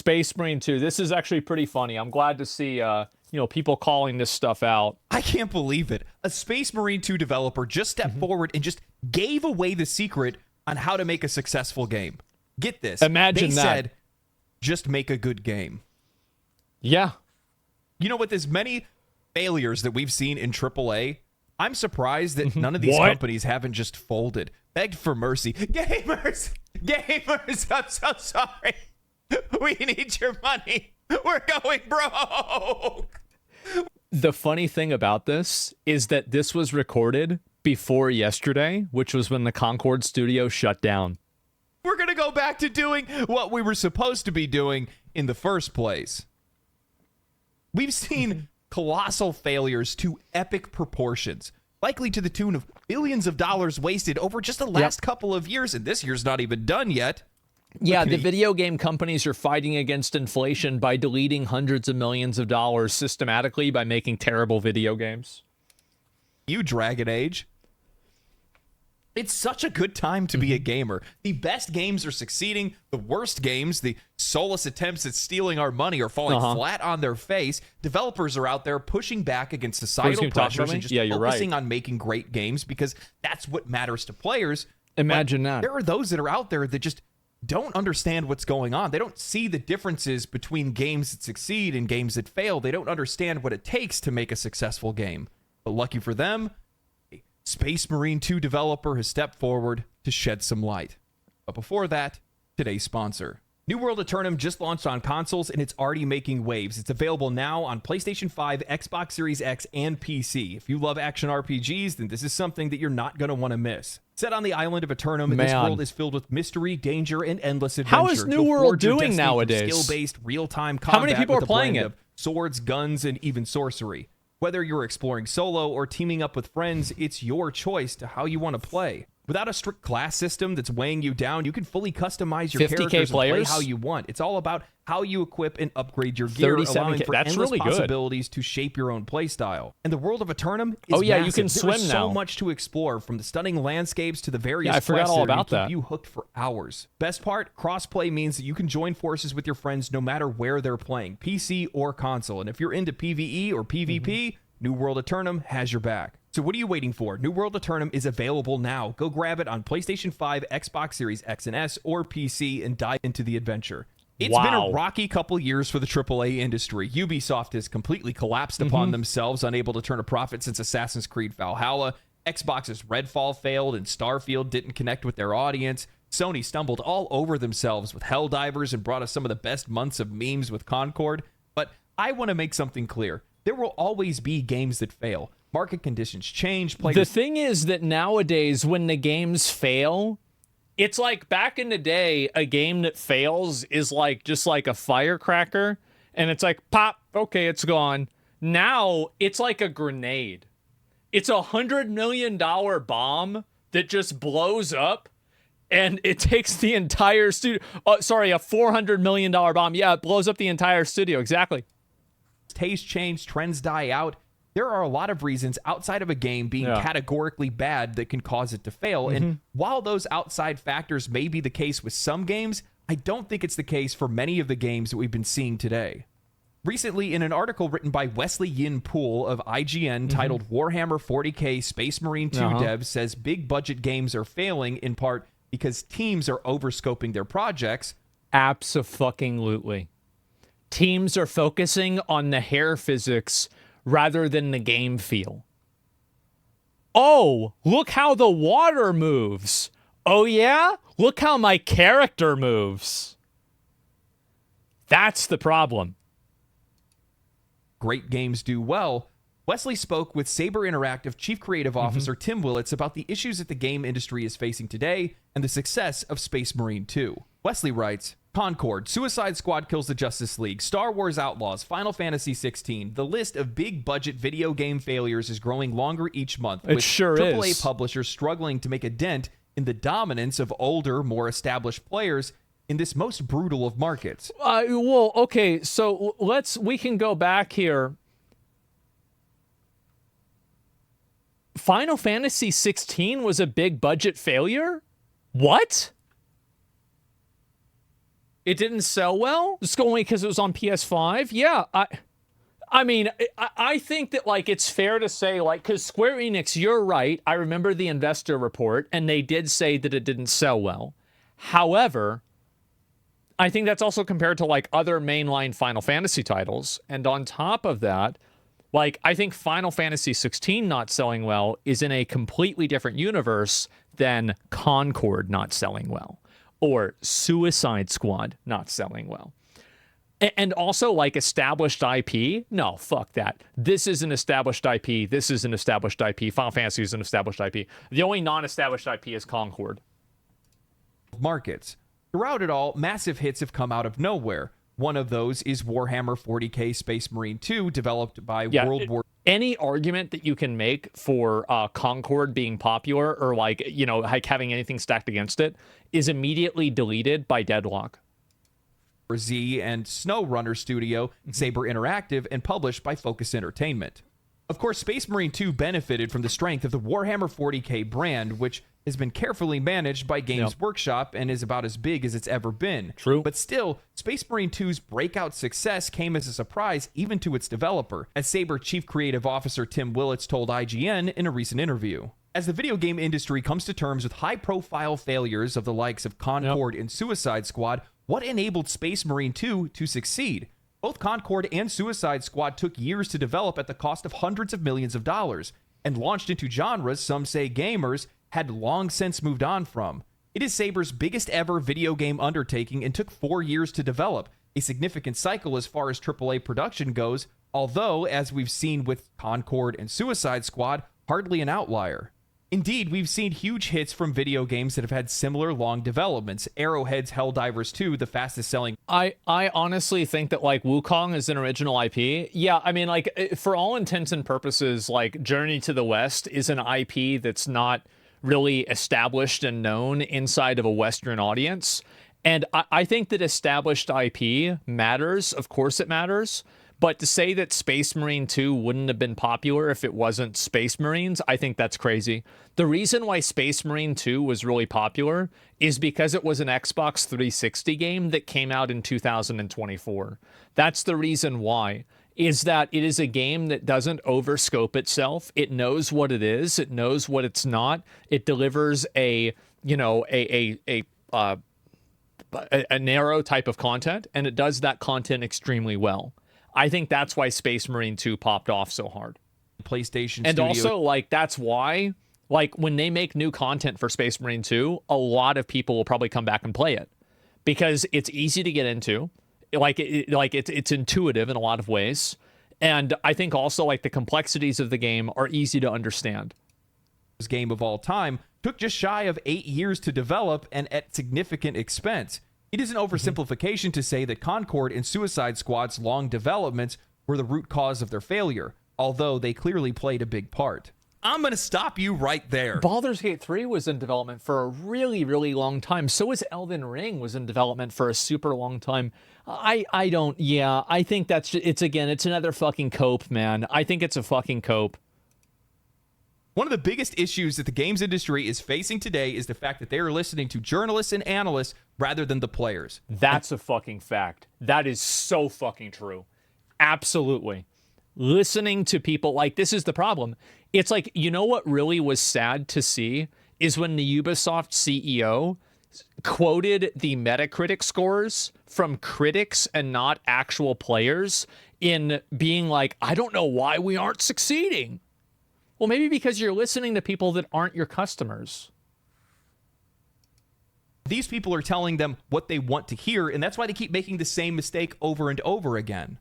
Space Marine 2. This is actually pretty funny. I'm glad to see, people calling this stuff out. I can't believe it. A Space Marine 2 developer just stepped forward and just gave away the secret on how to make a successful game. Get this. Imagine they that. said, just make a good game. Yeah. You know, with as many failures that we've seen in AAA, I'm surprised that none of these companies haven't just folded. Begged for mercy. Gamers, I'm so sorry. We need your money. We're going broke. The funny thing about this is that this was recorded before yesterday, which was when the Concord studio shut down. We're going to go back to doing what we were supposed to be doing in the first place. We've seen colossal failures to epic proportions, likely to the tune of billions of dollars wasted over just the last couple of years, and this year's not even done yet. Yeah, the video game companies are fighting against inflation by deleting hundreds of millions of dollars systematically by making terrible video games. You Dragon Age. It's such a good time to be a gamer. The best games are succeeding. The worst games, the soulless attempts at stealing our money, are falling flat on their face. Developers are out there pushing back against societal pressures and just focusing on making great games because that's what matters to players. Imagine that. There are those that are out there that just don't understand what's going on. They don't see the differences between games that succeed and games that fail. They don't understand what it takes to make a successful game. But lucky for them, Space Marine 2 developer has stepped forward to shed some light. But before that, today's sponsor. New World Eternum just launched on consoles, and it's already making waves. It's available now on PlayStation 5, Xbox Series X, and PC. If you love action RPGs, then this is something that you're not going to want to miss. Set on the island of Eternum, this world is filled with mystery, danger, and endless adventure. How is New World doing nowadays? Skill-based, real-time combat. How many people are playing it? Swords, guns, and even sorcery. Whether you're exploring solo or teaming up with friends, it's your choice to how you want to play. Without a strict class system that's weighing you down, you can fully customize your characters and play how you want. It's all about how you equip and upgrade your gear, allowing for endless possibilities to shape your own playstyle. And the world of Eternum is massive. You can swim now. There's so much to explore, from the stunning landscapes to the various quests that keep you hooked for hours. Best part, crossplay means that you can join forces with your friends no matter where they're playing, PC or console. And if you're into PvE or PvP, New World Eternum has your back. So what are you waiting for? New World Eternum is available now. Go grab it on PlayStation 5, Xbox Series X and S, or PC and dive into the adventure. It's been a rocky couple years for the AAA industry. Ubisoft has completely collapsed upon themselves, unable to turn a profit since Assassin's Creed Valhalla. Xbox's Redfall failed, and Starfield didn't connect with their audience. Sony stumbled all over themselves with Helldivers and brought us some of the best months of memes with Concord. But I want to make something clear. There will always be games that fail. Market conditions change. The thing is that nowadays, when the games fail, it's like back in the day, a game that fails is like just like a firecracker, and it's like, pop, okay, it's gone. Now, it's like a grenade. It's $100 million bomb that just blows up, and it takes the entire studio. Oh, sorry, a $400 million bomb. Yeah, it blows up the entire studio. Exactly. Taste change, trends die out. There are a lot of reasons outside of a game being categorically bad that can cause it to fail. And while those outside factors may be the case with some games, I don't think it's the case for many of the games that we've been seeing today. Recently, in an article written by Wesley Yin Poole of IGN titled Warhammer 40K Space Marine 2 Dev says big budget games are failing in part because teams are overscoping their projects. Abso-fucking-lutely. Teams are focusing on the hair physics rather than the game feel. Oh, look how the water moves. Oh yeah? Look how my character moves. That's the problem. Great games do well. Wesley spoke with Saber Interactive Chief Creative Officer Tim Willits about the issues that the game industry is facing today and the success of Space Marine 2. Wesley writes, Concord, Suicide Squad Kills the Justice League, Star Wars Outlaws, Final Fantasy 16. The list of big-budget video game failures is growing longer each month, with AAA publishers struggling to make a dent in the dominance of older, more established players in this most brutal of markets. Well, okay, so we can go back here. Final Fantasy 16 was a big-budget failure? What? It didn't sell well? Just only because it was on PS5? Yeah, I mean, I think that, like, it's fair to say, like, because Square Enix, you're right. I remember the investor report, and they did say that it didn't sell well. However, I think that's also compared to, like, other mainline Final Fantasy titles. And on top of that, like, I think Final Fantasy 16 not selling well is in a completely different universe than Concord not selling well, or Suicide Squad not selling well. And also, like, established IP? No, fuck that. This is an established IP. This is an established IP. Final Fantasy is an established IP. The only non-established IP is Concord. Markets. Throughout it all, massive hits have come out of nowhere. One of those is Warhammer 40k Space Marine 2, developed by World War. Any argument that you can make for Concord being popular, or, like, you know, like having anything stacked against it, is immediately deleted by Deadlock. Z and SnowRunner Studio, Saber Interactive, and published by Focus Entertainment. Of course, Space Marine 2 benefited from the strength of the Warhammer 40k brand, which has been carefully managed by Games Workshop and is about as big as it's ever been. True. But still, Space Marine 2's breakout success came as a surprise even to its developer, as Saber Chief Creative Officer Tim Willits told IGN in a recent interview. As the video game industry comes to terms with high-profile failures of the likes of Concord and Suicide Squad, what enabled Space Marine 2 to succeed? Both Concord and Suicide Squad took years to develop at the cost of hundreds of millions of dollars, and launched into genres some say gamers had long since moved on from. It is Saber's biggest ever video game undertaking and took 4 years to develop, a significant cycle as far as AAA production goes, although, as we've seen with Concord and Suicide Squad, hardly an outlier. Indeed, we've seen huge hits from video games that have had similar long developments. Arrowhead's Helldivers 2, the fastest selling. I honestly think that, like, Wukong is an original IP. Yeah, I mean, like, for all intents and purposes, like, Journey to the West is an IP that's not really established and known inside of a Western audience. And I think that established IP matters. Of course it matters. But to say that Space Marine 2 wouldn't have been popular if it wasn't Space Marines, I think that's crazy. The reason why Space Marine 2 was really popular is because it was an Xbox 360 game that came out in 2024. That's the reason why, is that it is a game that doesn't overscope itself. It knows what it is. It knows what it's not. It delivers a narrow type of content, and it does that content extremely well. I think that's why Space Marine 2 popped off so hard. PlayStation and Studio. Also, like, that's why, like, when they make new content for Space Marine 2, a lot of people will probably come back and play it because it's easy to get into. It's intuitive in a lot of ways. And I think also, like, the complexities of the game are easy to understand. This game of all time took just shy of 8 years to develop and at significant expense. It is an oversimplification to say that Concord and Suicide Squad's long developments were the root cause of their failure, although they clearly played a big part. I'm going to stop you right there. Baldur's Gate 3 was in development for a really, really long time. So was Elden Ring was in development for a super long time. I think it's another fucking cope, man. I think it's a fucking cope. One of the biggest issues that the games industry is facing today is the fact that they are listening to journalists and analysts rather than the players. That's a fucking fact. That is so fucking true. Absolutely. Listening to people, like, this is the problem. It's like, you know what really was sad to see is when the Ubisoft CEO quoted the Metacritic scores from critics and not actual players in being like, I don't know why we aren't succeeding. Well, maybe because you're listening to people that aren't your customers. These people are telling them what they want to hear, and that's why they keep making the same mistake over and over again.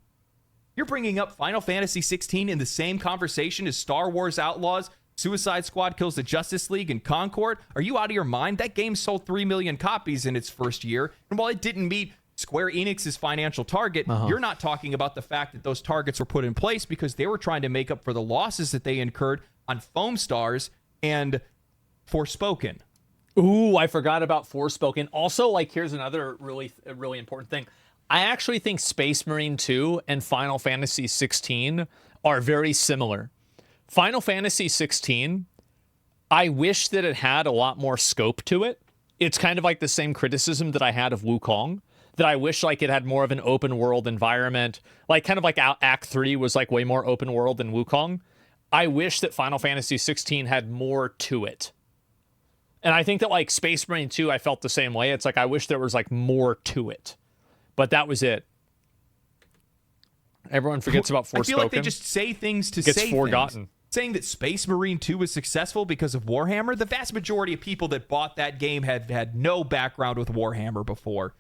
You're bringing up Final Fantasy 16 in the same conversation as Star Wars Outlaws, Suicide Squad Kills the Justice League, and Concord? Are you out of your mind? That game sold 3 million copies in its first year, and while it didn't meet Square Enix's financial target, you're not talking about the fact that those targets were put in place because they were trying to make up for the losses that they incurred on Foam Stars and Forspoken. Ooh, I forgot about Forspoken. Also, like, here's another really important thing. I actually think Space Marine 2 and Final Fantasy 16 are very similar. Final Fantasy 16, I wish that it had a lot more scope to it. It's kind of like the same criticism that I had of Wukong. that I wish like it had more of an open world environment, like kind of like Act 3 was like way more open world than Wukong. I wish that Final Fantasy 16 had more to it. And I think that like Space Marine 2, I felt the same way. It's like I wish there was like more to it. But that was it. Everyone forgets about Forspoken. I feel like they just say things to say forgotten. Things. Saying that Space Marine 2 was successful because of Warhammer, the vast majority of people that bought that game had no background with Warhammer before.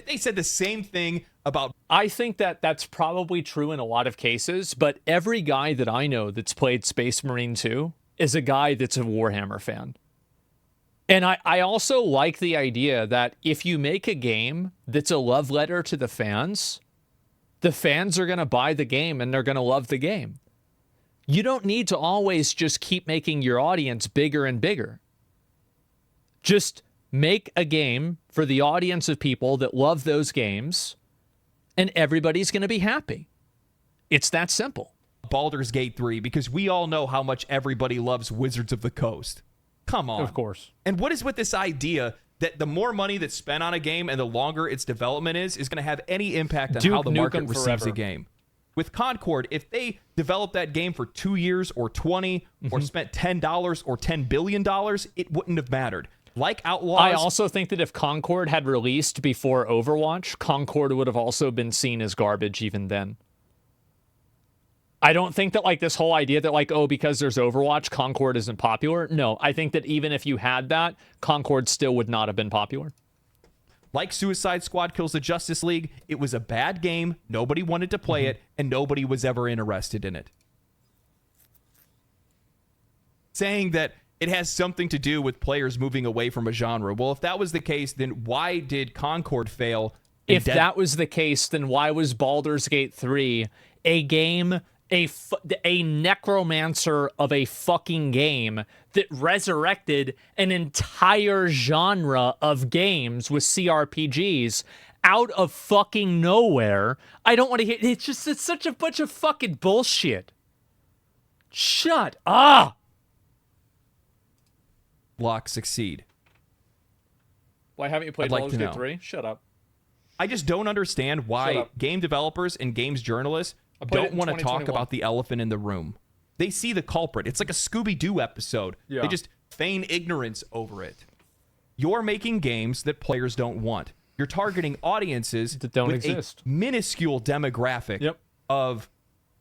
They said the same thing about... I think that that's probably true in a lot of cases, but every guy that I know that's played Space Marine 2 is a guy that's a Warhammer fan. And I also like the idea that if you make a game that's a love letter to the fans are going to buy the game and they're going to love the game. You don't need to always just keep making your audience bigger and bigger. Just make a game for the audience of people that love those games, and everybody's going to be happy. It's that simple. Baldur's Gate 3, because we all know how much everybody loves Wizards of the Coast. Come on. Of course. And what is with this idea that the more money that's spent on a game and the longer its development is going to have any impact on how the market receives a game? With Concord, if they developed that game for 2 years or 20 or spent $10 or $10 billion, it wouldn't have mattered. Like Outlaws... I also think that if Concord had released before Overwatch, Concord would have also been seen as garbage even then. I don't think that like this whole idea that like, oh, because there's Overwatch, Concord isn't popular. No, I think that even if you had that, Concord still would not have been popular. Like Suicide Squad Kills the Justice League, it was a bad game, nobody wanted to play it, and nobody was ever interested in it. Saying that it has something to do with players moving away from a genre. Well, if that was the case, then why did Concord fail? If that was the case, then why was Baldur's Gate 3 a game... a necromancer of a fucking game that resurrected an entire genre of games with CRPGs out of fucking nowhere? I don't want to hear... It's such a bunch of fucking bullshit. Shut up! Block succeed. Why haven't you played Baldur's Gate 3? Shut up. I just don't understand why game developers and games journalists don't want to talk about the elephant in the room. They see the culprit. It's like a Scooby-Doo episode. Yeah. They just feign ignorance over it. You're making games that players don't want. You're targeting audiences that don't exist. A minuscule demographic of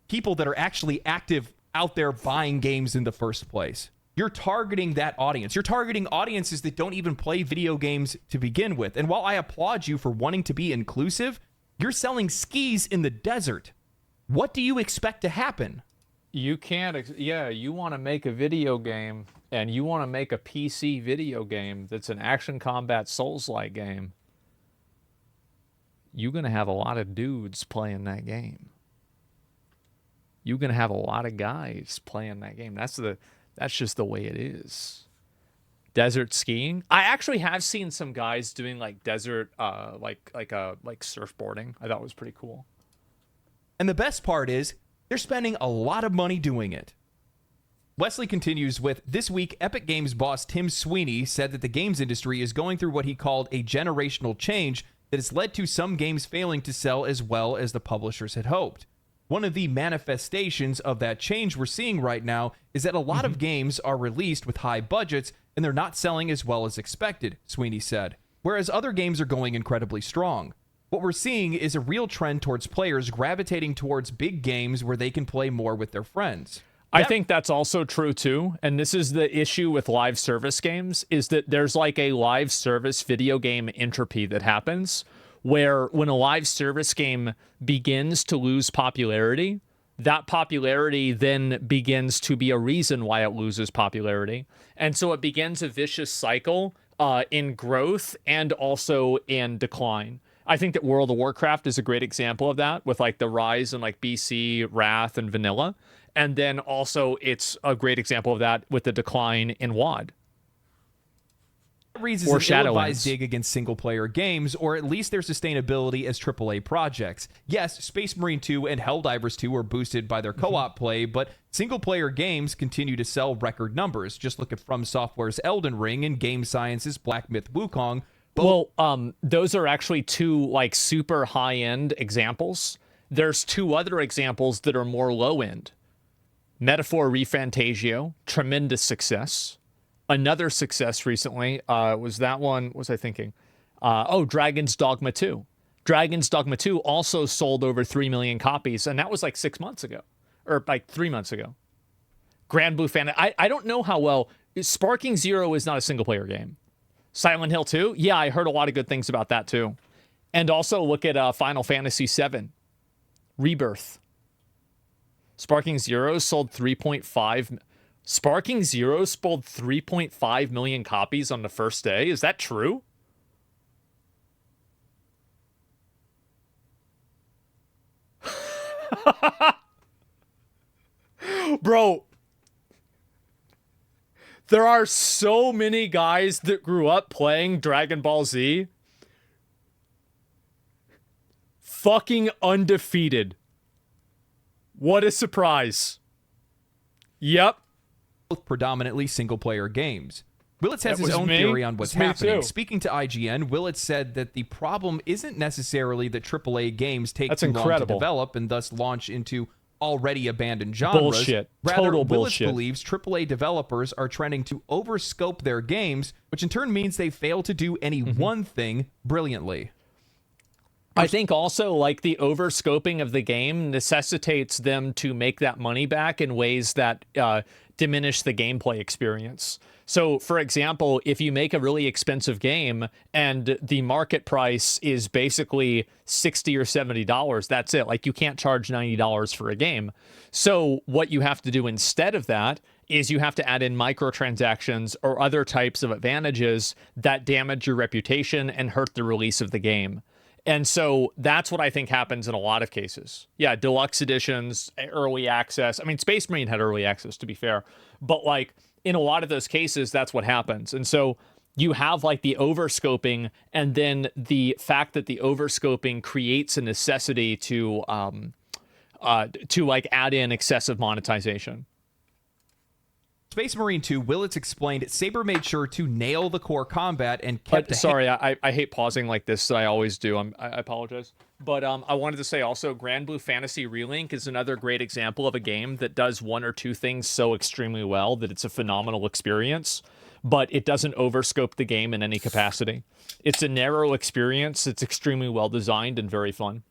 people that are actually active out there buying games in the first place. You're targeting that audience. You're targeting audiences that don't even play video games to begin with. And while I applaud you for wanting to be inclusive, you're selling skis in the desert. What do you expect to happen? You can't, you want to make a video game, and you want to make a PC video game that's an action combat Souls-like game. You're going to have a lot of dudes playing that game. You're going to have a lot of guys playing that game. That's just the way it is. Desert skiing. I actually have seen some guys doing like desert, like surfboarding. I thought it was pretty cool. And the best part is, they're spending a lot of money doing it. Wesley continues with, this week, Epic Games boss Tim Sweeney said that the games industry is going through what he called a generational change that has led to some games failing to sell as well as the publishers had hoped. One of the manifestations of that change we're seeing right now is that a lot of games are released with high budgets and they're not selling as well as expected, Sweeney said, whereas other games are going incredibly strong. What we're seeing is a real trend towards players gravitating towards big games where they can play more with their friends. I think that's also true too, and this is the issue with live service games, is that there's like a live service video game entropy that happens, where when a live service game begins to lose popularity, that popularity then begins to be a reason why it loses popularity. And so it begins a vicious cycle in growth and also in decline. I think that World of Warcraft is a great example of that, with like the rise in like BC, Wrath, and Vanilla. And then also it's a great example of that with the decline in WoD. Reads is an ill-advised dig against single-player games, or at least their sustainability as AAA projects. Yes, Space Marine 2 and Helldivers 2 are boosted by their co-op play, but single-player games continue to sell record numbers. Just look at From Software's Elden Ring and Game Science's Black Myth Wukong, Well, those are actually two like super high-end examples. There's two other examples that are more low-end. Metaphor Refantasio, tremendous success. Another success recently was that one, what was I thinking? Dragon's Dogma 2. Dragon's Dogma 2 also sold over 3 million copies, and that was like 6 months ago, or like 3 months ago. Grand Blue Fantasy, I don't know how well. Sparking Zero is not a single-player game. Silent Hill 2? Yeah, I heard a lot of good things about that too. And also look at Final Fantasy VII. Rebirth. Sparking Zero sold 3.5... Sparking Zero sold 3.5 million copies on the first day? Is that true? Bro, there are so many guys that grew up playing Dragon Ball Z. Fucking undefeated. What a surprise. Yep. Both predominantly single-player games. Willits has his own theory on what's happening. Speaking to IGN, Willits said that the problem isn't necessarily that AAA games take too long to develop and thus launch into already abandoned genres. Bullshit. Rather, Total Willits bullshit. believes AAA developers are trending to overscope their games, which in turn means they fail to do any one thing brilliantly. I think also like the overscoping of the game necessitates them to make that money back in ways that diminish the gameplay experience. So, for example, if you make a really expensive game and the market price is basically $60 or $70, that's it. Like, you can't charge $90 for a game. So what you have to do instead of that is you have to add in microtransactions or other types of advantages that damage your reputation and hurt the release of the game. And so that's what I think happens in a lot of cases. Yeah, deluxe editions, early access. I mean, Space Marine had early access, to be fair. But, like, in a lot of those cases, that's what happens. And so you have, like, the overscoping, and then the fact that the overscoping creates a necessity to like, add in excessive monetization. Space Marine 2, Willits explained, Saber made sure to nail the core combat and kept... Sorry, I hate pausing like this, so I always do. I apologize. But I wanted to say also, Grand Blue Fantasy Relink is another great example of a game that does one or two things so extremely well that it's a phenomenal experience, but it doesn't overscope the game in any capacity. It's a narrow experience. It's extremely well designed and very fun.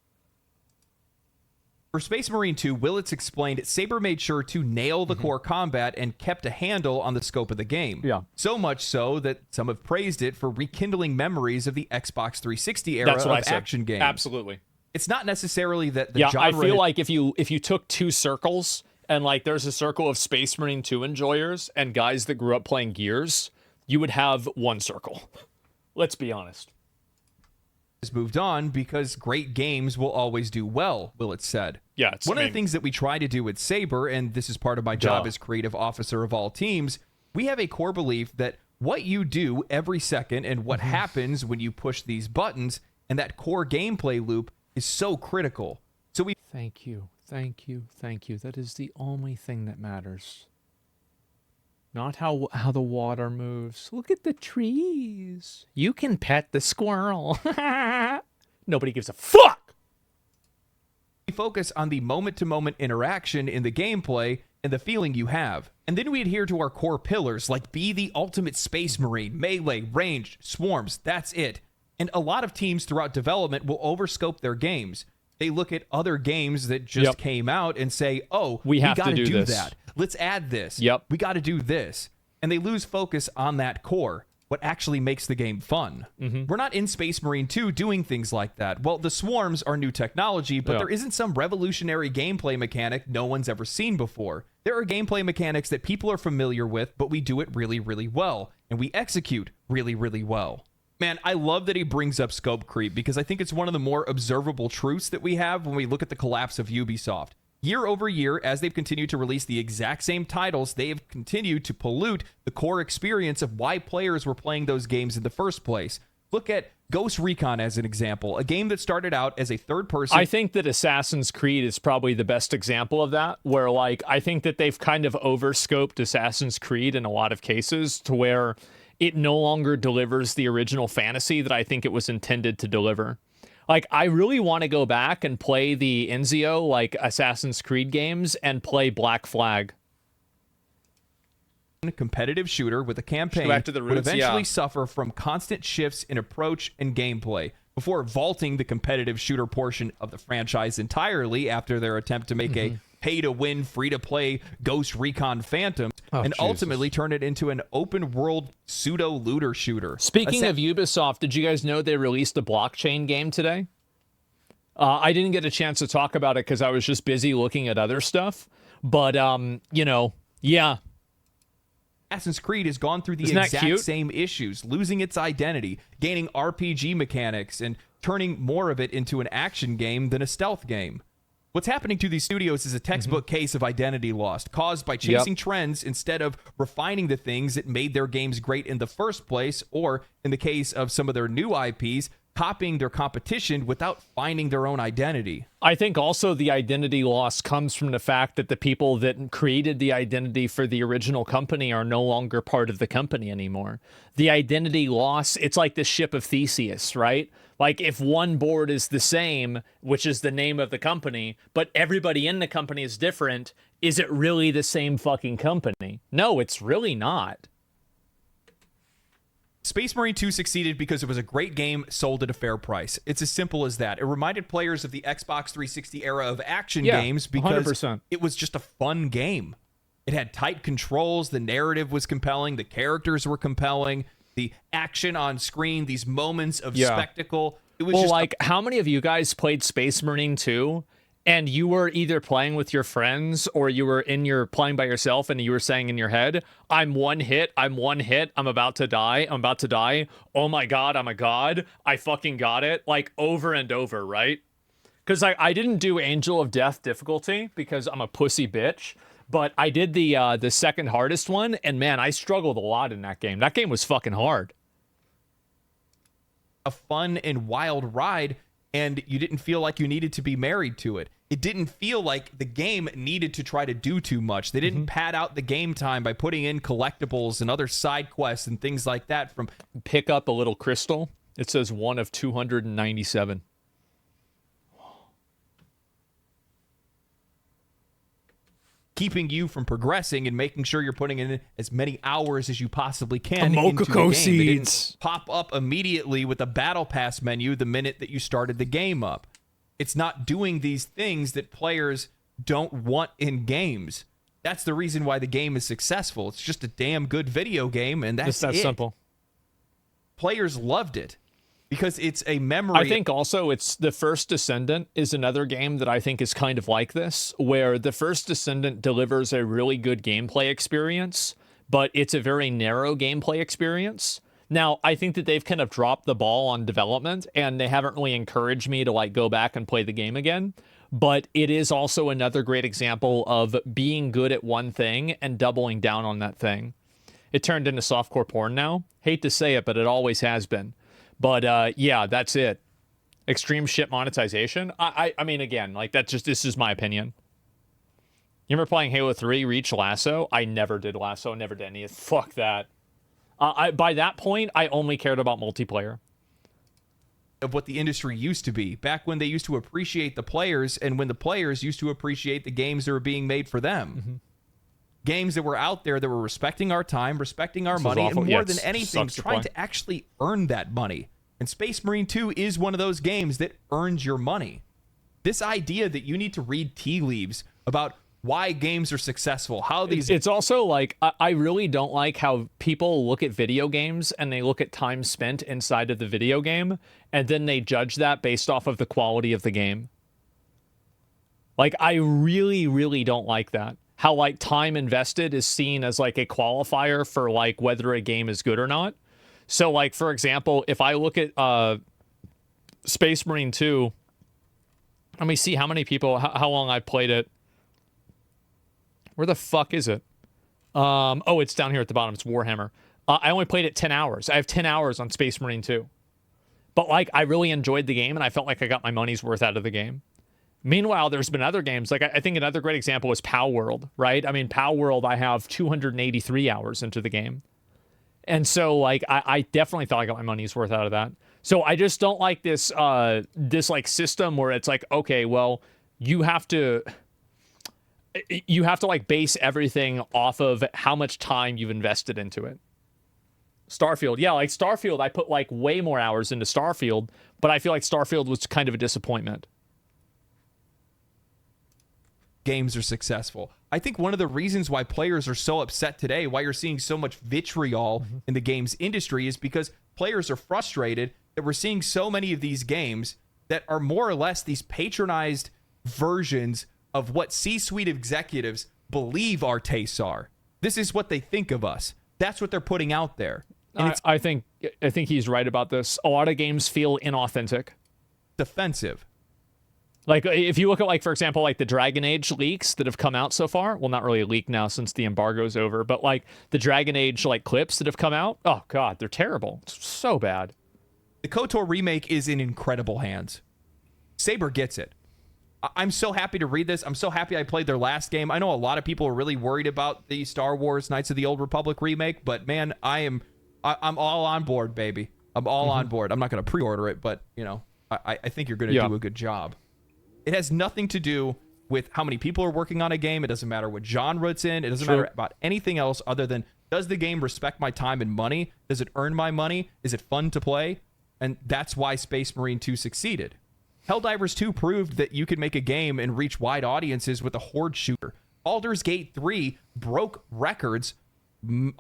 For Space Marine 2, Willits explained, Saber made sure to nail the core combat and kept a handle on the scope of the game. Yeah. So much so that some have praised it for rekindling memories of the Xbox 360 era of action games. Absolutely. It's not necessarily that the genre... I feel like if you took two circles and, like, there's a circle of Space Marine 2 enjoyers and guys that grew up playing Gears, you would have one circle. Let's be honest. Has moved on because great games will always do well, Willits said. Yeah, one of the things that we try to do at Saber, and this is part of my job as creative officer of all teams, we have a core belief that what you do every second and what happens when you push these buttons and that core gameplay loop is so critical. So we... Thank you. That is the only thing that matters. Not how the water moves. Look at the trees. You can pet the squirrel. Nobody gives a fuck. We focus on the moment-to-moment interaction in the gameplay and the feeling you have. And then we adhere to our core pillars, like be the ultimate Space Marine, melee, ranged, swarms, that's it. And a lot of teams throughout development will overscope their games. They look at other games that just came out and say, oh, we got to do that. Let's add this. We got to do this. And they lose focus on that core, what actually makes the game fun. We're not in Space Marine 2 doing things like that. Well, the swarms are new technology, but there isn't some revolutionary gameplay mechanic no one's ever seen before. There are gameplay mechanics that people are familiar with, but we do it really, really well. And we execute really, really well. Man, I love that he brings up scope creep because I think it's one of the more observable truths that we have when we look at the collapse of Ubisoft. Year over year, as they've continued to release the exact same titles, they have continued to pollute the core experience of why players were playing those games in the first place. Look at Ghost Recon as an example, a game that started out as a third-person... I think that Assassin's Creed is probably the best example of that, where, like, I think that they've kind of overscoped Assassin's Creed in a lot of cases to where it no longer delivers the original fantasy that I think it was intended to deliver. Like, I really want to go back and play the Ezio, like, Assassin's Creed games and play Black Flag. A competitive shooter with a campaign back to the roots, would eventually suffer from constant shifts in approach and gameplay before vaulting the competitive shooter portion of the franchise entirely after their attempt to make a pay-to-win, free-to-play Ghost Recon Phantoms and ultimately turn it into an open-world pseudo-looter shooter. Speaking of Ubisoft, did you guys know they released a blockchain game today? I didn't get a chance to talk about it because I was just busy looking at other stuff. But, you know, yeah. Assassin's Creed has gone through the exact same issues, losing its identity, gaining RPG mechanics, and turning more of it into an action game than a stealth game. What's happening to these studios is a textbook case of identity lost, caused by chasing trends instead of refining the things that made their games great in the first place, or, in the case of some of their new IPs, copying their competition without finding their own identity. I think also the identity loss comes from the fact that the people that created the identity for the original company are no longer part of the company anymore. The identity loss, it's like the ship of Theseus, right? Like, if one board is the same, which is the name of the company, but everybody in the company is different, is it really the same fucking company? No, it's really not. Space Marine 2 succeeded because it was a great game sold at a fair price. It's as simple as that. It reminded players of the Xbox 360 era of action games because 100%. It was just a fun game. It had tight controls, the narrative was compelling, the characters were compelling, the action on screen, these moments of spectacle. It was like, how many of you guys played Space Marine 2 and you were either playing with your friends or you were playing by yourself and you were saying in your head, I'm one hit, I'm about to die, oh my god, I'm a god, I fucking got it, like, over and over, right? Because I didn't do Angel of Death difficulty because I'm a pussy bitch, but I did the second hardest one, and man, I struggled a lot in that game. That game was fucking hard. A fun and wild ride, and you didn't feel like you needed to be married to it. It didn't feel like the game needed to try to do too much. They didn't pad out the game time by putting in collectibles and other side quests and things like that. From pick up a little crystal. It says 1 of 297. Keeping you from progressing and making sure you're putting in as many hours as you possibly can into the game. Seeds. It didn't pop up immediately with a battle pass menu the minute that you started the game up. It's not doing these things that players don't want in games. That's the reason why the game is successful. It's just a damn good video game, and that's that it. Simple. Players loved it because it's a memory. I think also it's The First Descendant is another game that I think is kind of like this, where The First Descendant delivers a really good gameplay experience, but it's a very narrow gameplay experience. Now, I think that they've kind of dropped the ball on development, and they haven't really encouraged me to, like, go back and play the game again. But it is also another great example of being good at one thing and doubling down on that thing. It turned into softcore porn now. Hate to say it, but it always has been. But yeah, that's it. Extreme shit monetization. I mean, again, like, this is my opinion. You remember playing Halo 3 Reach Lasso? I never did Lasso, never did any. Fuck that. By that point, I only cared about multiplayer. Of what the industry used to be, back when they used to appreciate the players and when the players used to appreciate the games that were being made for them. Games that were out there that were respecting our time, respecting our money, and more than anything, trying to actually earn that money. And Space Marine 2 is one of those games that earns your money. This idea that you need to read tea leaves about why games are successful, how these... It's also like, I really don't like how people look at video games and they look at time spent inside of the video game, and then they judge that based off of the quality of the game. Like, I really, really don't like that. How, like, time invested is seen as, like, a qualifier for, like, whether a game is good or not. So, like, for example, if I look at Space Marine 2, let me see how many people, how long I played it. Where the fuck is it? Oh, it's down here at the bottom. It's Warhammer. I only played it 10 hours. I have 10 hours on Space Marine 2. But, like, I really enjoyed the game, and I felt like I got my money's worth out of the game. Meanwhile, there's been other games. Like, I think another great example is Pow World, right? I mean, Pow World, I have 283 hours into the game. And so, like, I definitely thought I got my money's worth out of that. So I just don't like this like system where it's like, okay, well, you have to like base everything off of how much time you've invested into it. Starfield, yeah, like Starfield, I put like way more hours into Starfield, but I feel like Starfield was kind of a disappointment. Games are successful. I think one of the reasons why players are so upset today, why you're seeing so much vitriol in the games industry, is because players are frustrated that we're seeing so many of these games that are more or less these patronized versions of what C-suite executives believe our tastes are. This is what they think of us. That's what they're putting out there. And I think he's right about this. A lot of games feel inauthentic. Defensive. Like, if you look at, like, for example, like the Dragon Age leaks that have come out so far, well, not really a leak now since the embargo's over, but like the Dragon Age like clips that have come out, oh god, they're terrible. It's so bad. The KOTOR remake is in incredible hands. Saber gets it. I'm so happy to read this. I'm so happy I played their last game. I know a lot of people are really worried about the Star Wars Knights of the Old Republic remake, but man, I'm all on board, baby. I'm all on board. I'm not going to pre-order it, but you know, I think you're going to do a good job. It has nothing to do with how many people are working on a game. It doesn't matter what genre it's in. It doesn't matter about anything else other than, does the game respect my time and money? Does it earn my money? Is it fun to play? And that's why Space Marine 2 succeeded. Helldivers 2 proved that you could make a game and reach wide audiences with a horde shooter. Baldur's Gate 3 broke records,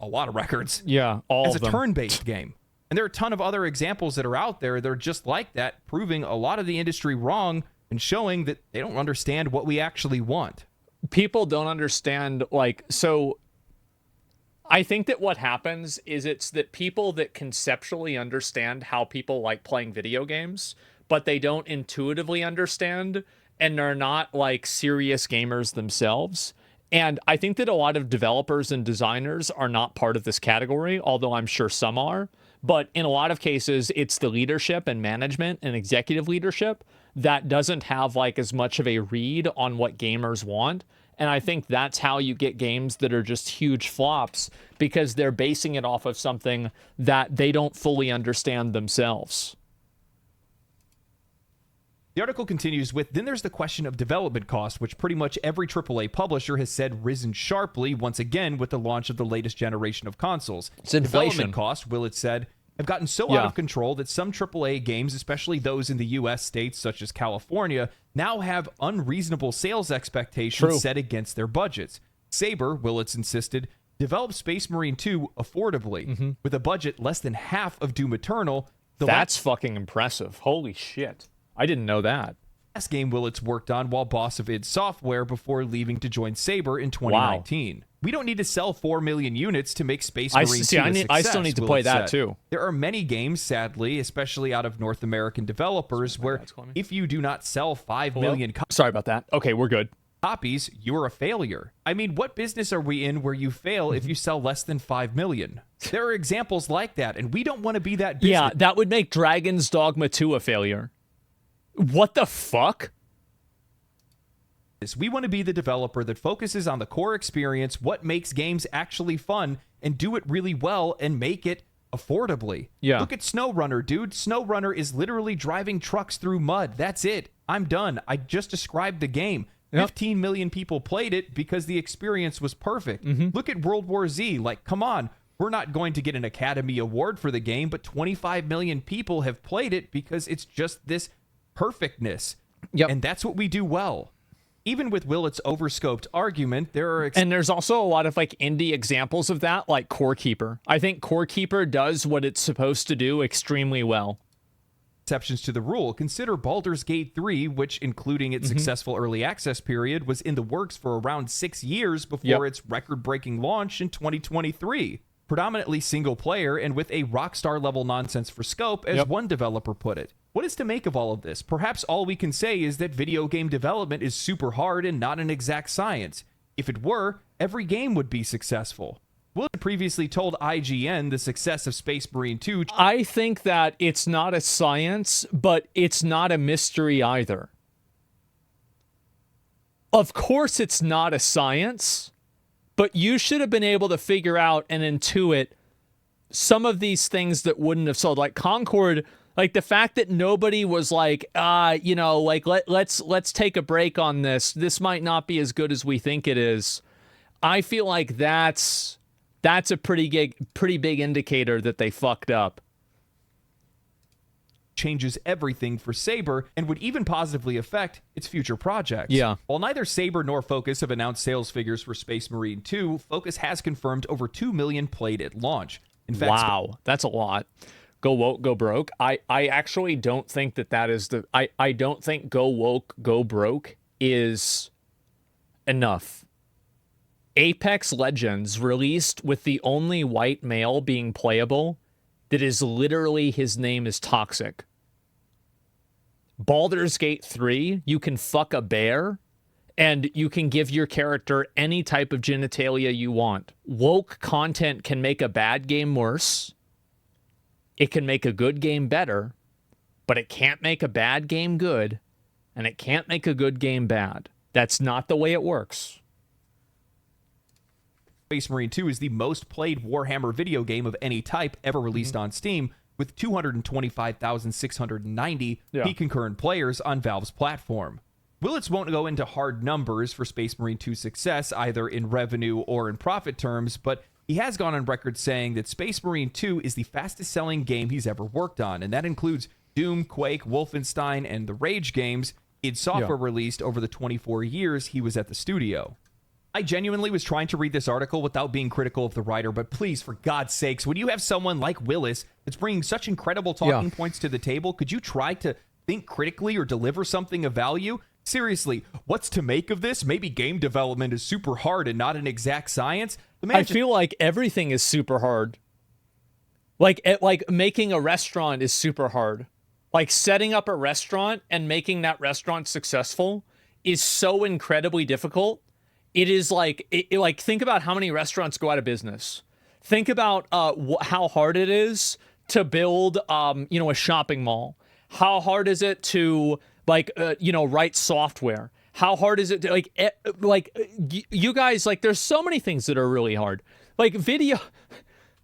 a lot of records, all as of a them. turn-based game. And there are a ton of other examples that are out there that are just like that, proving a lot of the industry wrong and showing that they don't understand what we actually want. People don't understand, like, so I think that what happens is it's that people that conceptually understand how people like playing video games, but they don't intuitively understand, and they're not like serious gamers themselves. And I think that a lot of developers and designers are not part of this category, although I'm sure some are. But in a lot of cases, it's the leadership and management and executive leadership that doesn't have like as much of a read on what gamers want. And I think that's how you get games that are just huge flops, because they're basing it off of something that they don't fully understand themselves. The article continues with, then there's the question of development costs, which pretty much every AAA publisher has said risen sharply once again with the launch of the latest generation of consoles. It's inflation. Development costs, Willett said, have gotten so out of control that some AAA games, especially those in the U.S. states such as California, now have unreasonable sales expectations set against their budgets. Saber, Willits insisted, developed Space Marine 2 affordably, with a budget less than half of Doom Eternal. That's fucking impressive. Holy shit. I didn't know that. Last game Willits worked on while boss of id Software before leaving to join Saber in 2019. Wow. We don't need to sell 4 million units to make Space Marine 2 a success, I still need to play that too. There are many games, sadly, especially out of North American developers, where if you do not sell 5 million copies... Sorry about that. Okay, we're good. ...copies, you're a failure. I mean, what business are we in where you fail if you sell less than 5 million? There are examples like that, and we don't want to be that business. Yeah, that would make Dragon's Dogma 2 a failure. What the fuck? We want to be the developer that focuses on the core experience, what makes games actually fun, and do it really well and make it affordably. Yeah. Look at SnowRunner, dude. SnowRunner is literally driving trucks through mud. That's it. I'm done. I just described the game. 15 million people played it because the experience was perfect. Look at World War Z. Like, come on. We're not going to get an Academy Award for the game, but 25 million people have played it because it's just this perfectness. And that's what we do well. Even with Willett's overscoped argument, there are... and there's also a lot of like indie examples of that, like Core Keeper. I think Core Keeper does what it's supposed to do extremely well. Exceptions to the rule. Consider Baldur's Gate 3, which, including its successful early access period, was in the works for around 6 years before its record-breaking launch in 2023. Predominantly single player and with a Rockstar level nonsense for scope, as one developer put it. What is to make of all of this? Perhaps all we can say is that video game development is super hard and not an exact science. If it were, every game would be successful. Willett previously told IGN the success of Space Marine 2. I think that it's not a science, but it's not a mystery either. Of course it's not a science, but you should have been able to figure out and intuit some of these things that wouldn't have sold, like Concord, like the fact that nobody was like, you know, like let's take a break on this. This might not be as good as we think it is. I feel like that's a pretty big indicator that they fucked up. Changes everything for Saber and would even positively affect its future projects. Yeah. While neither Saber nor Focus have announced sales figures for Space Marine 2, Focus has confirmed over 2 million played at launch. In fact, wow, that's a lot. Go woke, go broke. I actually don't think that is the... I don't think go woke, go broke is enough. Apex Legends released with the only white male being playable that is literally, his name is Toxic. Baldur's Gate 3, you can fuck a bear and you can give your character any type of genitalia you want. Woke content can make a bad game worse. It can make a good game better, but it can't make a bad game good, and it can't make a good game bad. That's not the way it works. Space Marine 2 is the most played Warhammer video game of any type ever released on Steam, with 225,690 peak concurrent players on Valve's platform. Willits won't go into hard numbers for Space Marine 2's success, either in revenue or in profit terms, but he has gone on record saying that Space Marine 2 is the fastest-selling game he's ever worked on, and that includes Doom, Quake, Wolfenstein, and the Rage games id Software released over the 24 years he was at the studio. I genuinely was trying to read this article without being critical of the writer, but please, for God's sakes, when you have someone like Willis that's bringing such incredible talking points to the table, could you try to think critically or deliver something of value? Seriously, what's to make of this? Maybe game development is super hard and not an exact science? I feel like everything is super hard. Like making a restaurant is super hard. Like setting up a restaurant and making that restaurant successful is so incredibly difficult. It is like, think about how many restaurants go out of business. Think about how hard it is to build, a shopping mall. How hard is it to, write software? How hard is it to, you guys, there's so many things that are really hard. Like video,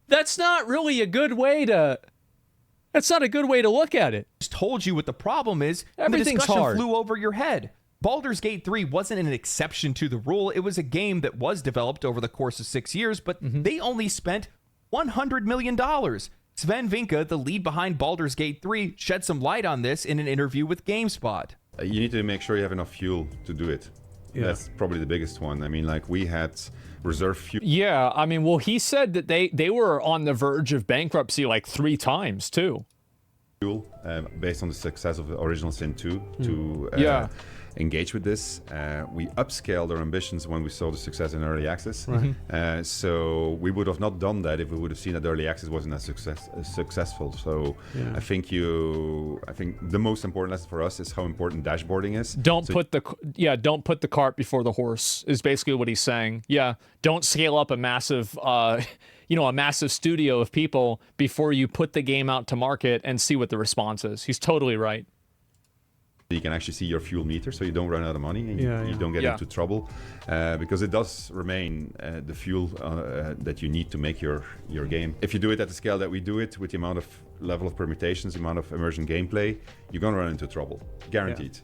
that's not really a good way to... That's not a good way to look at it. Just told you what the problem is. Everything's the discussion hard. Flew over your head. Baldur's Gate 3 wasn't an exception to the rule. It was a game that was developed over the course of 6 years, but they only spent $100 million. Sven Vinka, the lead behind Baldur's Gate 3, shed some light on this in an interview with GameSpot. You need to make sure you have enough fuel to do it. Yeah. That's probably the biggest one. I mean, we had reserve fuel. Yeah, I mean, well, he said that they were on the verge of bankruptcy 3 times, too. Fuel, based on the success of Original Sin 2 to engage with this. We upscaled our ambitions when we saw the success in early access. Right. So we would have not done that if we would have seen that early access wasn't as successful. So I think the most important lesson for us is how important dashboarding is. Don't put the cart before the horse is basically what he's saying. Yeah, don't scale up a massive a massive studio of people before you put the game out to market and see what the response is. He's totally right. You can actually see your fuel meter, so you don't run out of money and you don't get into trouble, because it does remain the fuel that you need to make your game. If you do it at the scale that we do it, with the amount of level of permutations, the amount of immersion gameplay, you're going to run into trouble, guaranteed.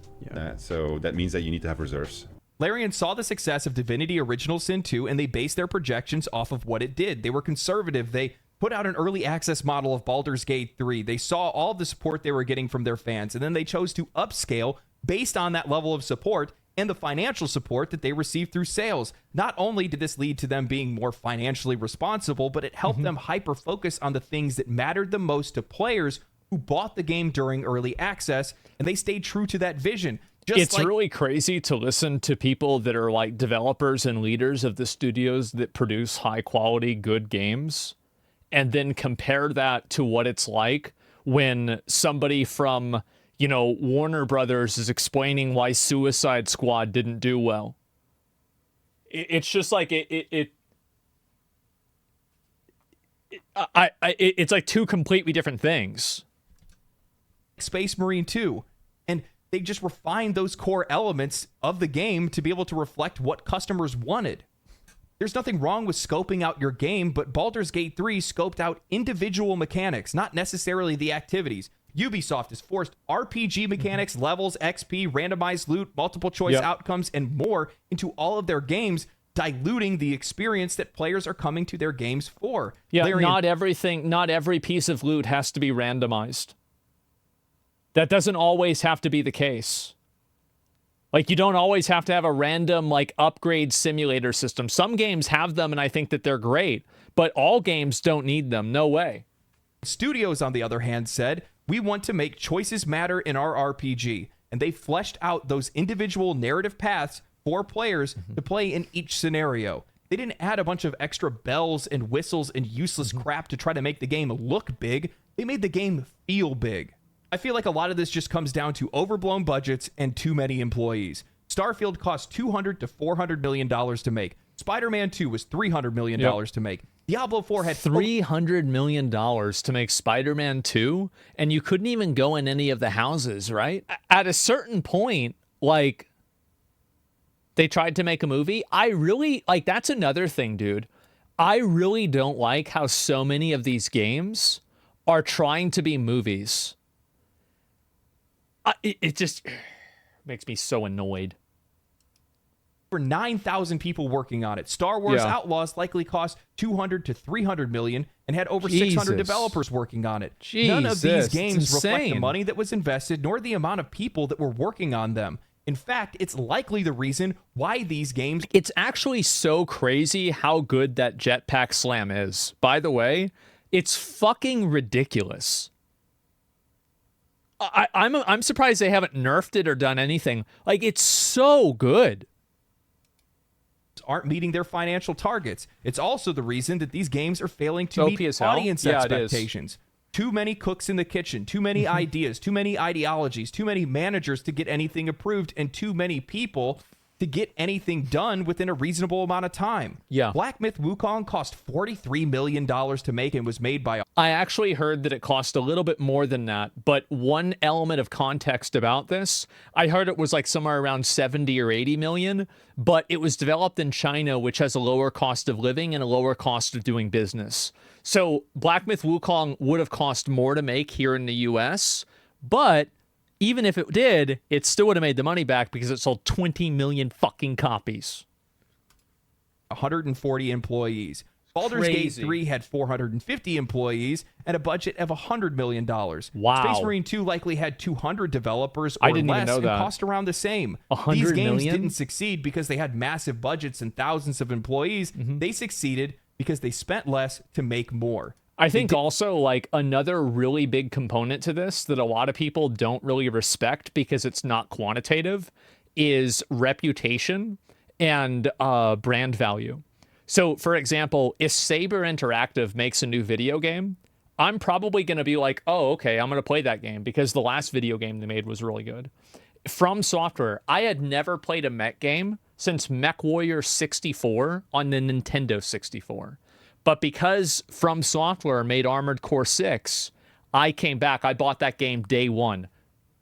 So that means that you need to have reserves. Larian saw the success of Divinity Original Sin 2, and they based their projections off of what it did. They were conservative. They put out an early access model of Baldur's Gate 3. They saw all the support they were getting from their fans, and then they chose to upscale based on that level of support and the financial support that they received through sales. Not only did this lead to them being more financially responsible, but it helped them hyper-focus on the things that mattered the most to players who bought the game during early access, and they stayed true to that vision. It's really crazy to listen to people that are developers and leaders of the studios that produce high-quality, good games, and then compare that to what it's like when somebody from, Warner Brothers is explaining why Suicide Squad didn't do well. It's just it's like two completely different things. Space Marine 2, and they just refined those core elements of the game to be able to reflect what customers wanted. There's nothing wrong with scoping out your game, but Baldur's Gate 3 scoped out individual mechanics, not necessarily the activities. Ubisoft has forced RPG mechanics, levels, XP, randomized loot, multiple choice outcomes, and more into all of their games, diluting the experience that players are coming to their games for. Yeah, not every piece of loot has to be randomized. That doesn't always have to be the case. Like, you don't always have to have a random, like, upgrade simulator system. Some games have them, and I think that they're great, but all games don't need them. No way. Studios, on the other hand, said, we want to make choices matter in our RPG, and they fleshed out those individual narrative paths for players to play in each scenario. They didn't add a bunch of extra bells and whistles and useless crap to try to make the game look big. They made the game feel big. I feel like a lot of this just comes down to overblown budgets and too many employees. Starfield cost $200 to $400 million to make. Spider-Man 2 was $300 million to make. Diablo 4 had $300 million to make Spider-Man 2, and you couldn't even go in any of the houses, right? At a certain point, like, they tried to make a movie. I really, like, that's another thing, dude. I really don't like how so many of these games are trying to be movies. It just makes me so annoyed. For 9,000 people working on it. Star Wars Outlaws likely cost $200 to $300 million and had over 600 developers working on it. None of these games reflect the money that was invested, nor the amount of people that were working on them. In fact, it's likely the reason why these games... It's actually so crazy how good that Jetpack Slam is. By the way, it's fucking ridiculous. I'm surprised they haven't nerfed it or done anything. Like, it's so good. Aren't meeting their financial targets. It's also the reason that these games are failing to meet audience expectations. Too many cooks in the kitchen, too many ideas, too many ideologies, too many managers to get anything approved, and too many people to get anything done within a reasonable amount of time. Yeah. Black Myth Wukong cost $43 million to make and was made by... I actually heard that it cost a little bit more than that, but one element of context about this, I heard it was like somewhere around 70 or 80 million, but it was developed in China, which has a lower cost of living and a lower cost of doing business. So Black Myth Wukong would have cost more to make here in the US, but even if it did, it still would have made the money back because it sold 20 million fucking copies. 140 employees. Baldur's Gate 3 had 450 employees and a budget of $100 million. Wow. Space Marine 2 likely had 200 developers or I didn't less even know that. and cost around the same. 100 These games million? didn't succeed because they had massive budgets and thousands of employees. They succeeded because they spent less to make more. I think also, like, another really big component to this that a lot of people don't really respect because it's not quantitative is reputation and brand value. So, for example, if Saber Interactive makes a new video game, I'm probably going to be like, oh, okay, I'm going to play that game because the last video game they made was really good. From Software, I had never played a mech game since MechWarrior 64 on the Nintendo 64. But because From Software made Armored Core 6, I came back. I bought that game day one.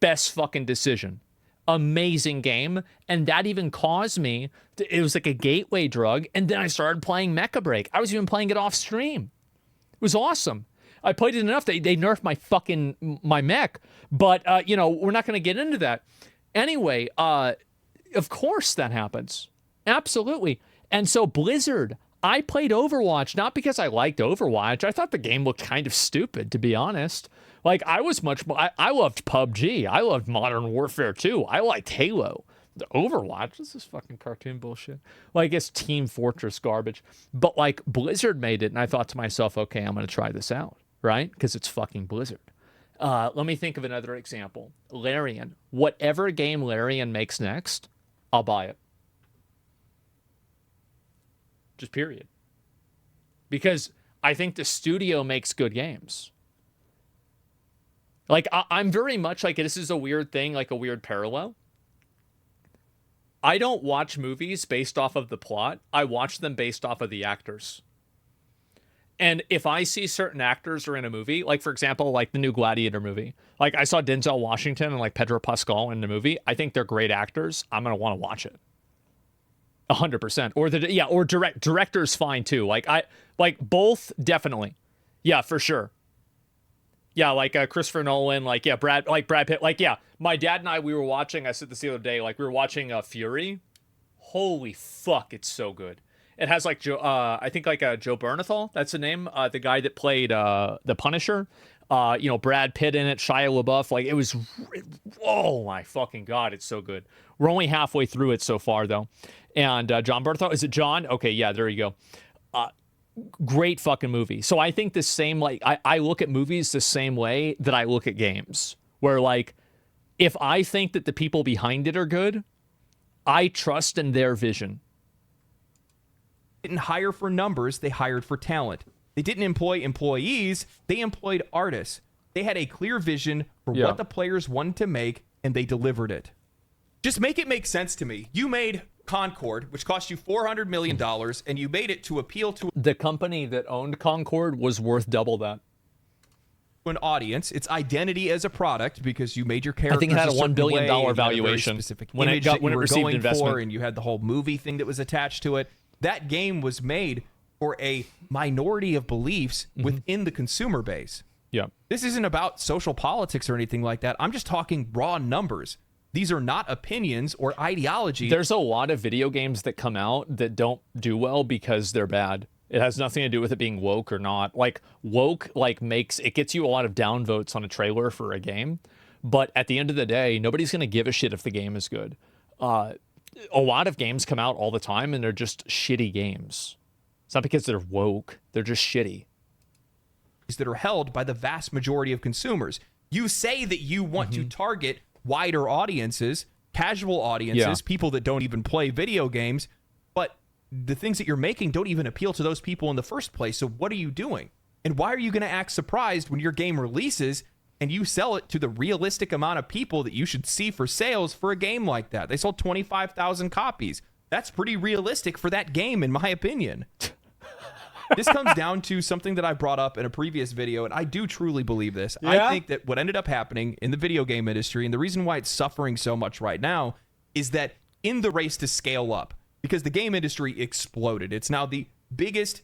Best fucking decision. Amazing game. And that even caused me, it was like a gateway drug. And then I started playing Mecha Break. I was even playing it off stream. It was awesome. I played it enough. They nerfed my mech. But, you know, we're not going to get into that. Anyway, of course that happens. Absolutely. And so Blizzard... I played Overwatch, not because I liked Overwatch. I thought the game looked kind of stupid, to be honest. Like, I was much more... I loved PUBG. I loved Modern Warfare 2. I liked Halo. The Overwatch, this is fucking cartoon bullshit. Like, it's Team Fortress garbage. But, like, Blizzard made it, and I thought to myself, okay, I'm going to try this out, right? Because it's fucking Blizzard. Let me think of another example. Larian. Whatever game Larian makes next, I'll buy it. Just period. Because I think the studio makes good games. Like, I'm very much like, this is a weird thing, like a weird parallel. I don't watch movies based off of the plot. I watch them based off of the actors. And if I see certain actors are in a movie, like, for example, like the new Gladiator movie, like I saw Denzel Washington and like Pedro Pascal in the movie. I think they're great actors. I'm going to want to watch it. 100%. Or director's fine too. Like both definitely. Yeah, for sure. Yeah, like Christopher Nolan, Brad Pitt. Like, yeah, my dad and I were watching, I said this the other day, like we were watching Fury. Holy fuck, it's so good. It has like Joe Bernthal, that's the name, the guy that played the Punisher. Brad Pitt in it, Shia LaBeouf. Like it was, oh my fucking god, it's so good. We're only halfway through it so far though. And John Bernthal, is it John? Okay, yeah, there you go. Great fucking movie. So I think the same, like I look at movies the same way that I look at games, where like if I think that the people behind it are good, I trust in their vision. Didn't hire for numbers, they hired for talent. They didn't employ employees, they employed artists. They had a clear vision for what the players wanted to make, and they delivered it. Just make it make sense to me. You made Concord, which cost you $400 million, and you made it to appeal to the company that owned Concord was worth double that. An audience, its identity as a product, because you made your characters. I think it had a $1 billion valuation when it received investment. And you had the whole movie thing that was attached to it. That game was made for a minority of beliefs within the consumer base. Yeah, this isn't about social politics or anything like that. I'm just talking raw numbers. These are not opinions or ideology. There's a lot of video games that come out that don't do well because they're bad. It has nothing to do with it being woke or not. Like woke, it gets you a lot of downvotes on a trailer for a game. But at the end of the day, nobody's going to give a shit if the game is good. A lot of games come out all the time and they're just shitty games. It's not because they're woke. They're just shitty. That are held by the vast majority of consumers. You say that you want to target wider audiences, casual audiences, people that don't even play video games, but the things that you're making don't even appeal to those people in the first place. So what are you doing? And why are you going to act surprised when your game releases and you sell it to the realistic amount of people that you should see for sales for a game like that? They sold 25,000 copies. That's pretty realistic for that game, in my opinion. This comes down to something that I brought up in a previous video, and I do truly believe this. I think that what ended up happening in the video game industry, and the reason why it's suffering so much right now, is that in the race to scale up, because the game industry exploded. It's now the biggest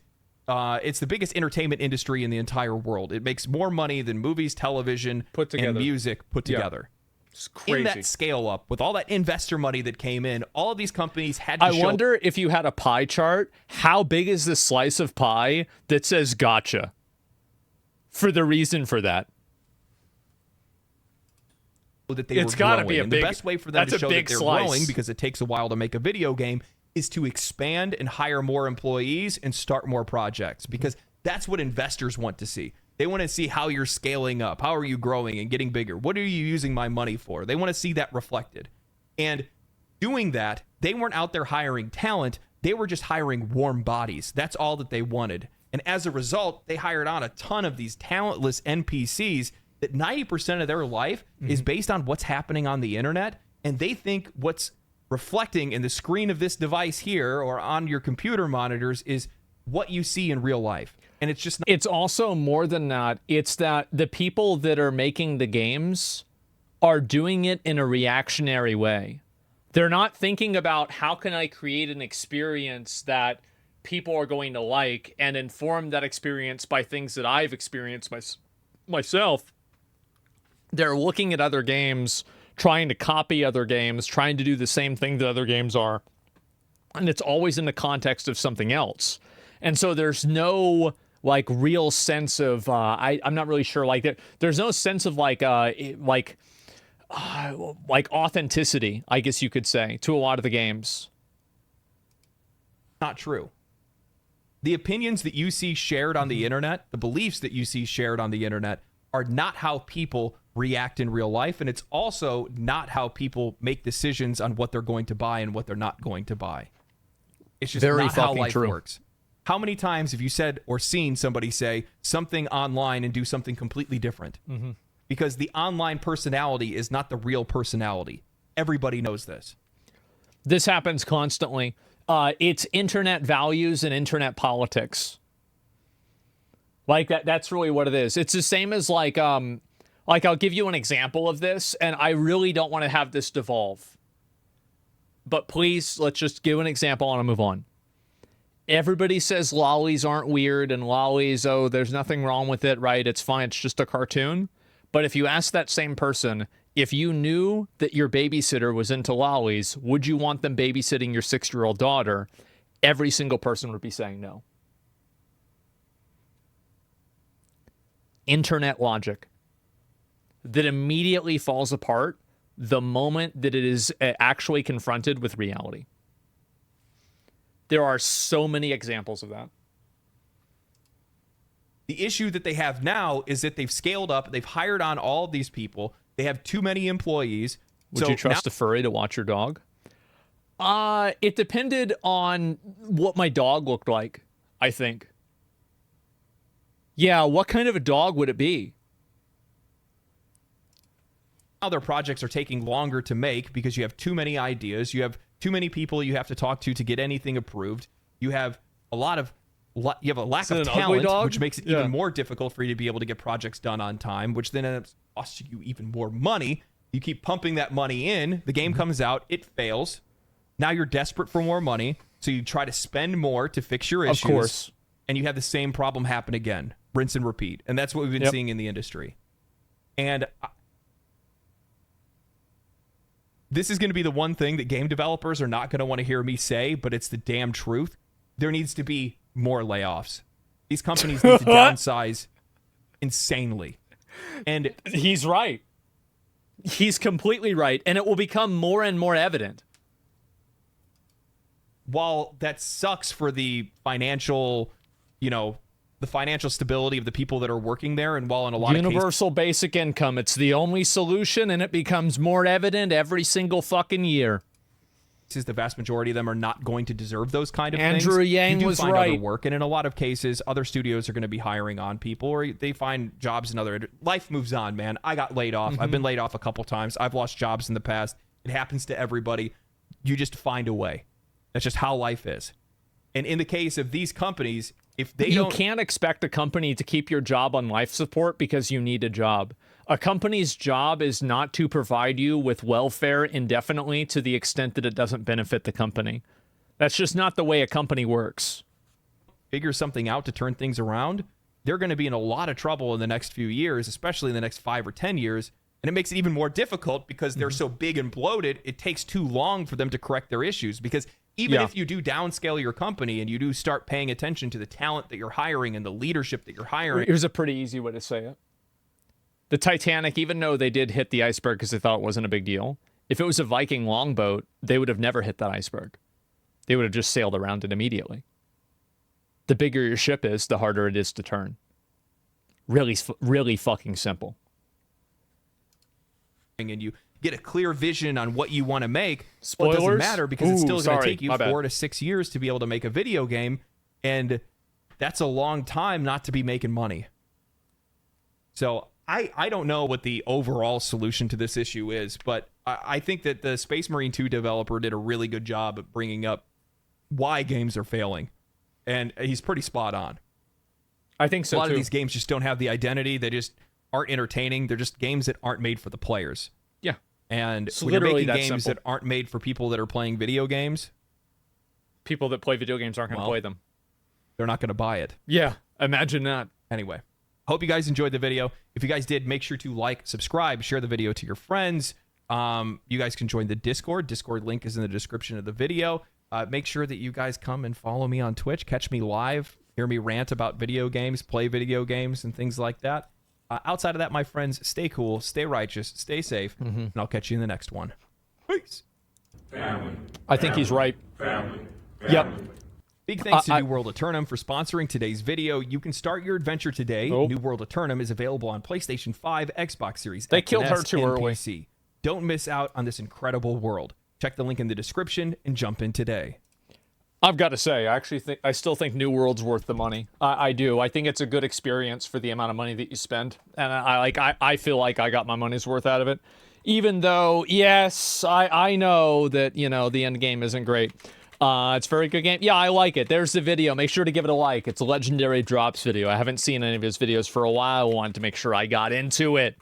entertainment industry in the entire world. It makes more money than movies, television, and music put together. It's crazy. In that scale up, with all that investor money that came in, all of these companies had to I wonder if you had a pie chart, how big is the slice of pie that says gotcha? For the reason for that. That they it's got to be a and big. The best way for them to show that they're slice. growing, because it takes a while to make a video game, is to expand and hire more employees and start more projects, because that's what investors want to see. They want to see how you're scaling up. How are you growing and getting bigger? What are you using my money for? They want to see that reflected. And doing that, they weren't out there hiring talent. They were just hiring warm bodies. That's all that they wanted. And as a result, they hired on a ton of these talentless NPCs that 90% of their life is based on what's happening on the internet. And they think what's reflecting in the screen of this device here or on your computer monitors is what you see in real life. And it's just not. It's also more than that. It's that the people that are making the games are doing it in a reactionary way. They're not thinking about how can I create an experience that people are going to like and inform that experience by things that I've experienced myself. They're looking at other games, trying to copy other games, trying to do the same thing that other games are. And it's always in the context of something else. And so there's no real sense of I'm not really sure there's no sense of authenticity, I guess you could say, to a lot of the games. Not true. The opinions that you see shared on the internet, the beliefs that you see shared on the internet, are not how people react in real life, and it's also not how people make decisions on what they're going to buy and what they're not going to buy. It's just not how life works. How many times have you said or seen somebody say something online and do something completely different? Because the online personality is not the real personality. Everybody knows this. This happens constantly. It's internet values and internet politics. That's really what it is. It's the same as I'll give you an example of this, and I really don't want to have this devolve. but please, let's just give an example and I'll move on. Everybody says lollies aren't weird and lollies, oh, there's nothing wrong with it, right? It's fine. It's just a cartoon. But if you ask that same person, if you knew that your babysitter was into lollies, would you want them babysitting your 6-year-old daughter? Every single person would be saying no. Internet logic that immediately falls apart the moment that it is actually confronted with reality. There are so many examples of that. The issue that they have now is that they've scaled up. They've hired on all of these people. They have too many employees. Would you trust a furry to watch your dog? It depended on what my dog looked like, I think. Yeah, what kind of a dog would it be? Other projects are taking longer to make because you have too many ideas. You have too many people you have to talk to get anything approved. You have a lack of talent, which makes it even more difficult for you to be able to get projects done on time, which then ends up costing you even more money. You keep pumping that money in. The game comes out, it fails. Now you're desperate for more money, so you try to spend more to fix your issues. Of course. And you have the same problem happen again. Rinse and repeat. And that's what we've been seeing in the industry. And this is going to be the one thing that game developers are not going to want to hear me say, but it's the damn truth. There needs to be more layoffs. These companies need to downsize insanely. And he's right. He's completely right. And it will become more and more evident. While that sucks for the financial, the financial stability of the people that are working there, and while in a lot of cases, universal basic income, it's the only solution, and it becomes more evident every single fucking year. The vast majority of them are not going to deserve those kind of things. Andrew Yang was right. Other work, and in a lot of cases, other studios are going to be hiring on people, or they find jobs in other. Life moves on, man. I got laid off. I've been laid off a couple times. I've lost jobs in the past. It happens to everybody. You just find a way. That's just how life is. And in the case of these companies, if they you can't expect a company to keep your job on life support because you need a job. A company's job is not to provide you with welfare indefinitely to the extent that it doesn't benefit the company. That's just not the way a company works. Figure something out to turn things around, they're going to be in a lot of trouble in the next few years, especially in the next 5 or 10 years. And it makes it even more difficult because they're so big and bloated, it takes too long for them to correct their issues. Because even if you do downscale your company and you do start paying attention to the talent that you're hiring and the leadership that you're hiring. Here's a pretty easy way to say it. The Titanic, even though they did hit the iceberg because they thought it wasn't a big deal, if it was a Viking longboat, they would have never hit that iceberg. They would have just sailed around it immediately. The bigger your ship is, the harder it is to turn. Really, really fucking simple. And you get a clear vision on what you want to make. Spoilers? Well, it doesn't matter because it's still going to take you 4 to 6 years to be able to make a video game. And that's a long time not to be making money. So I don't know what the overall solution to this issue is, but I think that the Space Marine 2 developer did a really good job at bringing up why games are failing. And he's pretty spot on. I think so, A lot of these games just don't have the identity. They just aren't entertaining. They're just games that aren't made for the players. Yeah. And when you're making games that aren't made for people that are playing video games, people that play video games aren't going to play them. They're not going to buy it. Yeah, imagine that. Anyway, hope you guys enjoyed the video. If you guys did, make sure to like, subscribe, share the video to your friends. You guys can join the Discord. Discord link is in the description of the video. Make sure that you guys come and follow me on Twitch. Catch me live. Hear me rant about video games, play video games, and things like that. Outside of that, my friends, stay cool, stay righteous, stay safe, and I'll catch you in the next one. Peace. Family. I think he's right. Family. Yep. Big thanks to New World Eternum for sponsoring today's video. You can start your adventure today. New World Eternum is available on PlayStation 5, Xbox Series X, they killed her too early. PC. Don't miss out on this incredible world. Check the link in the description and jump in today. I've got to say, I still think New World's worth the money. I do. I think it's a good experience for the amount of money that you spend, and I feel like I got my money's worth out of it. Even though, yes, I know that the end game isn't great. It's a very good game. Yeah, I like it. There's the video. Make sure to give it a like. It's a Legendary Drops video. I haven't seen any of his videos for a while. I wanted to make sure I got into it.